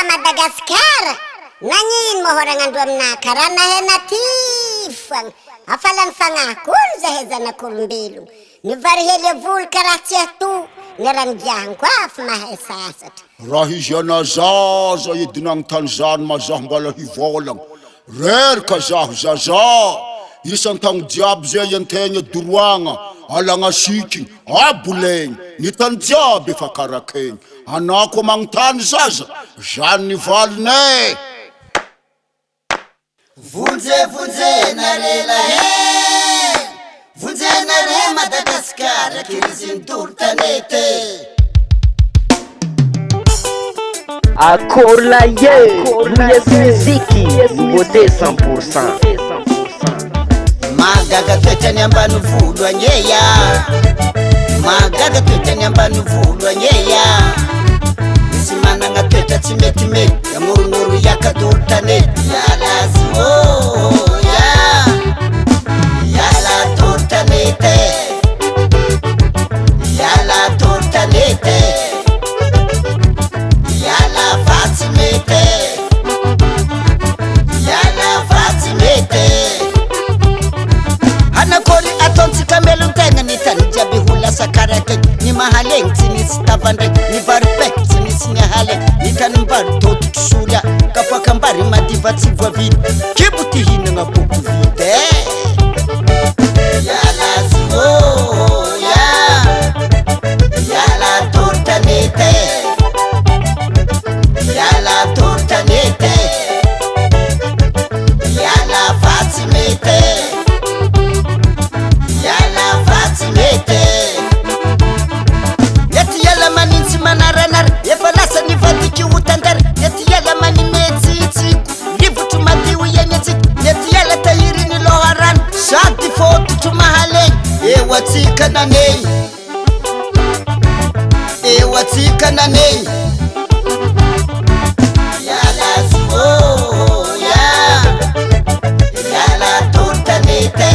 Madagaskar, nanyin mo horangan duam na karana henatifang afalan fangakul zahezana kurumbelum ni varhele vul karatiatu nerangiang kwaf mahesasat rahijana zaza yidinang tanzan mazah mbala hivolang rer kazah zaza isang tang diab zeyan tenya durwanga alanga siking abuleng nitan diab ifakarakeng anako mang tanzaza jani valne vunze narela he vunze nare Madagaskar kirizin turtanete Accord la yes muziki beauté 100%. Magaga twetani ambanu vulwa nyeya Magaga twetani ambanu vulwa nyeya Simana nga tweta timetime ya murunuru ya kadurtane ya lazi ya la turtanete ya la turtanete ya la fatimete ya la fatimete Anakori atonti kamelu tenga nitanija bihula sakarake ni mahaleng tini stavande ni varpek tini sinihale nitanimbar totu tusulia kapaka mbari madivati vwa vide kibuti hina nga buku vide ya lazi ya la turtanete ya la turtanete ya la fatimete Yala fatimete Yeti yala maninti manaranar Yefalasa ni fatiki utandar Yeti yala mani metiti Livutu madiu yenyeti Yeti yala tayiri ni loharan Shanti fotu tumahale Ewatika na nei Ewatika na nei Yala Yala turtanete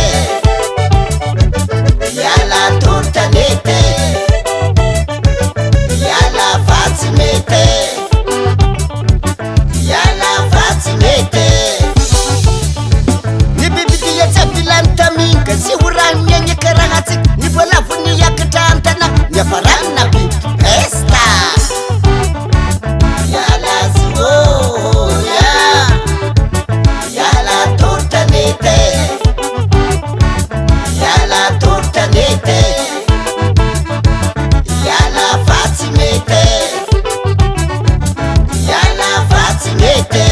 Yala turtanete Yala fatimete Yala fatimete Ni bibidi ya tafilanta minga Si huran nyenye karahati Ni bolafu ni ya katantana Nyafarana bintu pesta Yala Yala turtanete Yala turtanete Yala fatimete Yala fatimete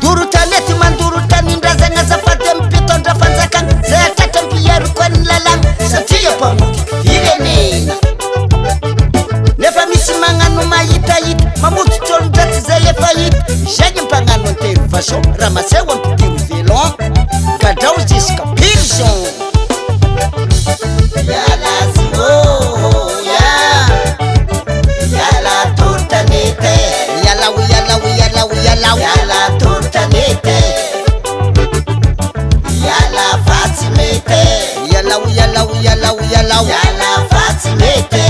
Durutaneti mandurutani ndaza ngaza fatem pito ndafanzakan Zeta tempiyeru kwen lalang Satiya pamuki irenena Nefa misimanganu mayitayit Mamutu tolundati zayefayit Shagi mpanganu nteru fasho Ramasewa mpikiru velon Gadau jiska pirjon Yala Yala turtanete Yala turtanete Yala fatimete Yala fatimete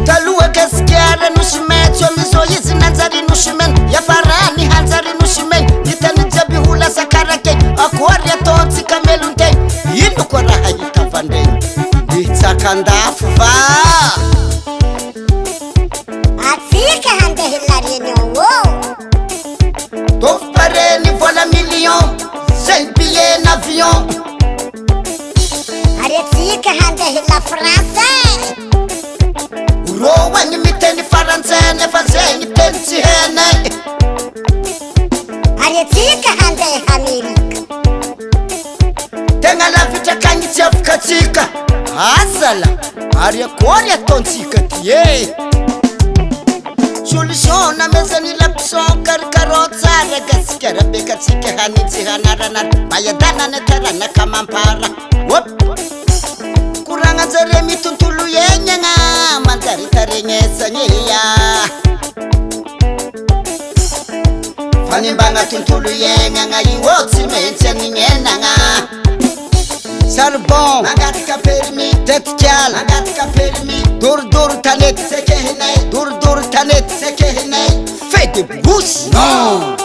Talua gaskiara nushimet Yomizo yizi nanzari nushimen Yafarani hanzari nushimen Yitani jabi hula sakarake Akwari ya tonsi kamelu nte Yinu kwa raha yitavande Nitsakandafu va Atsika hande hilari ni uwo Tof pare ni vola million 5 billets n'avion Atsika hande hila France Urowa ni miteni faranse Nefaze ni tensi hene Atsika hande Amerika Tenga la vita kanyiti afukatika Asala Aria koria tonsika tiye Solution na mezani la pison karkarotsa Regasikara bekatike haniti hanaranar Bayadana netara na kamampara Wop Kuranga zere mituntuluye tagneya fanimbagna tontolo iainagna io tsy maintsy anignainagna charbon mangataka permis tetikala mangataka permis dorodoro tanety sekehinay dorodoro tanety sekehinay fait de bouche non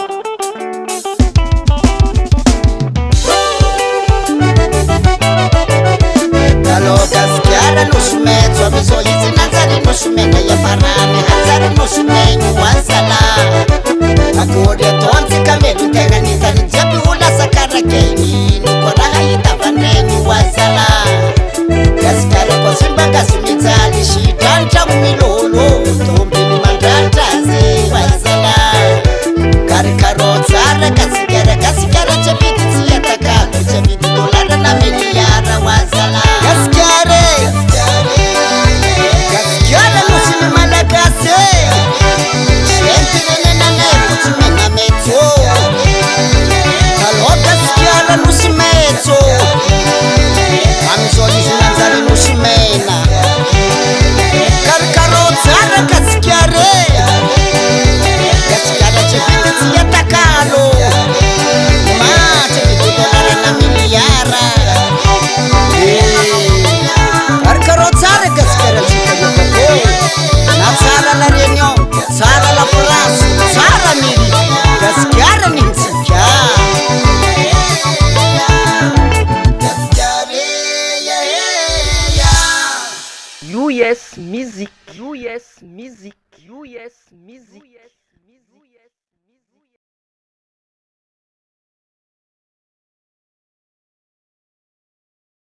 Gaskiara nosy metso amizao izy nanjary nosy mena iafarany anjary nosy megno ansala akory ataontsika mety tegna nitany jiaby ho lasa karakegny noko raha hitavandregny ansala gaskiara koa simba gasy mijaly sidranitramo milolo tombiny mandratra azy ansala karikaro tsara gasikara gasikara tsy avidy tsy atakalo tsy avidy dolara na miliara ansala US Music.